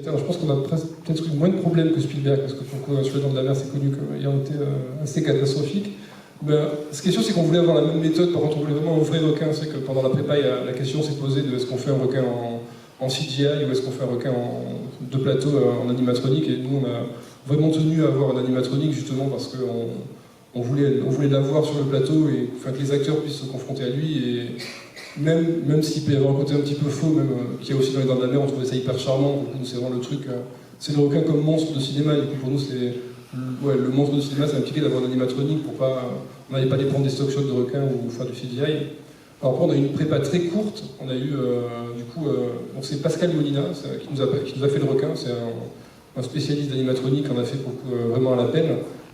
Alors, je pense qu'on a peut-être eu moins de problèmes que Spielberg, parce que pour le sur les Dents de la Mer, c'est connu comme ayant été assez catastrophique. Ben, ce qui est sûr, c'est qu'on voulait avoir la même méthode. Par contre, on voulait vraiment un vrai requin. C'est que pendant la prépa, la question s'est posée de est-ce qu'on fait un requin en CGI ou est-ce qu'on fait un requin de plateau en animatronique. Et nous, on a vraiment tenu à avoir un animatronique justement parce qu'on voulait l'avoir sur le plateau et enfin, que les acteurs puissent se confronter à lui. Et même s'il peut y avoir un côté un petit peu faux, même qu'il y a aussi dans les Dents de la Mer, on trouvait ça hyper charmant. Pour nous, c'est vraiment le truc. C'est le requin comme monstre de cinéma. Et du coup, pour nous, c'est le monstre de cinéma, ça impliquait d'avoir un animatronique pour pas. On n'allait pas aller prendre des stock shots de requins ou faire du CGI. Alors après, on a eu une prépa très courte. On a eu, donc c'est Pascal Molina qui nous a fait le requin. C'est un spécialiste d'animatronique qu'on a fait vraiment à l'appel.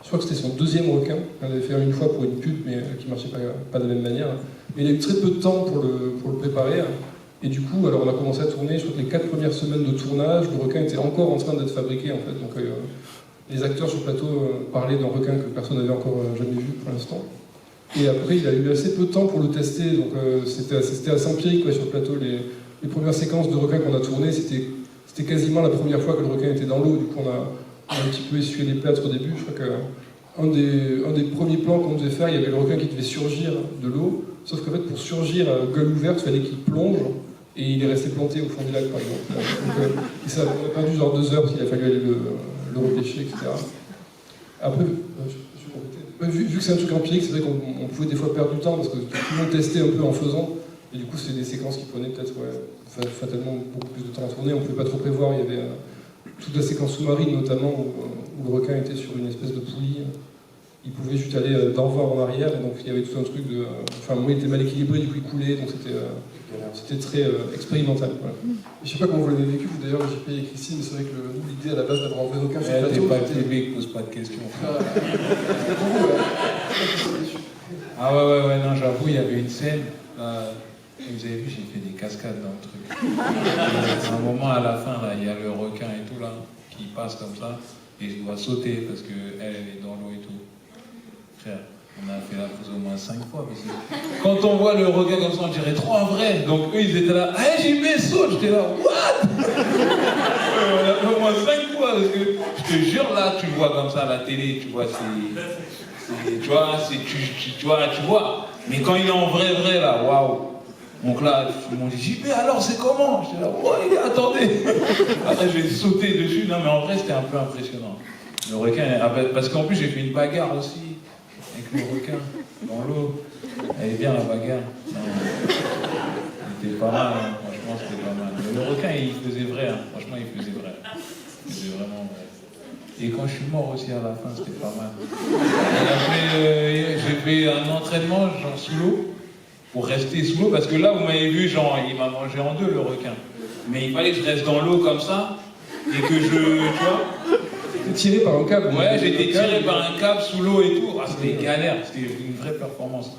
Je crois que c'était son deuxième requin. On avait fait une fois pour une pub, mais qui ne marchait pas de la même manière. Mais il a eu très peu de temps pour le préparer. Et du coup, alors on a commencé à tourner. Je crois que les 4 premières semaines de tournage, le requin était encore en train d'être fabriqué en fait. Donc les acteurs sur le plateau parlaient d'un requin que personne n'avait encore jamais vu pour l'instant. Et après, il a eu assez peu de temps pour le tester. Donc c'était assez empirique sur le plateau. Les premières séquences de requins qu'on a tournées, c'était quasiment la première fois que le requin était dans l'eau. Du coup, on a un petit peu essuyé les plâtres au début. Je crois qu'un des premiers plans qu'on devait faire, il y avait le requin qui devait surgir de l'eau. Sauf qu'en fait, pour surgir à gueule ouverte, il fallait qu'il plonge. Et il est resté planté au fond du lac, par exemple. Donc, ça a perdu genre 2 heures parce qu'il a fallu aller le repêcher, etc. Après, vu que c'est un truc empirique, c'est vrai qu'on pouvait des fois perdre du temps parce que tout le monde testait un peu en faisant. Et du coup, c'est des séquences qui prenaient peut-être fatalement beaucoup plus de temps à tourner. On ne pouvait pas trop prévoir. Il y avait toute la séquence sous-marine, notamment, où le requin était sur une espèce de poulie. Il pouvait juste aller d'en en arrière. Et donc, il y avait tout un truc de. Enfin, moi, il était mal équilibré, du coup, il coulait. Donc, c'était très expérimental. Voilà. Je ne sais pas comment vous l'avez vécu, vous d'ailleurs, JP et Christine, mais c'est vrai que l'idée à la base d'avoir un vrai requin sur le plateau. T'es pas le public, pose pas de questions. Ah ouais, non, j'avoue, il y avait une scène. Vous avez vu, j'ai fait des cascades dans le truc. À un moment, à la fin, là, il y a le requin et tout, là, qui passe comme ça, et je dois sauter parce qu'elle est dans l'eau et tout. Frère, on a fait la pose au moins 5 fois, parce que quand on voit le requin comme ça, on dirait trop un vrai. Donc eux, ils étaient là, hey, j'y mets, saute, j'étais là, what? On a fait au moins 5 fois, parce que je te jure, là, tu vois comme ça à la télé, tu vois, tu vois. Mais quand il est en vrai, là, waouh. Donc là, tout le monde dit, JP, alors c'est comment? J'étais là, ouais, attendez. Après, j'ai sauté dessus. Non, mais en vrai, c'était un peu impressionnant. Le requin, parce qu'en plus, j'ai fait une bagarre aussi avec le requin dans l'eau. Elle est bien, la bagarre. C'était pas mal, hein. Franchement, c'était pas mal. Mais le requin, il faisait vrai, hein. Franchement, il faisait vrai. Il faisait vraiment vrai. Et quand je suis mort aussi à la fin, c'était pas mal. Et après, j'ai fait un entraînement, genre sous l'eau. Pour rester sous l'eau, parce que là, vous m'avez vu, genre, il m'a mangé en 2, le requin. Mais il fallait que je reste dans l'eau comme ça, et que tu vois... T'es tiré par un câble. Ouais, j'ai été tiré par un câble sous l'eau et tout. Ah, c'était galère, c'était une vraie performance.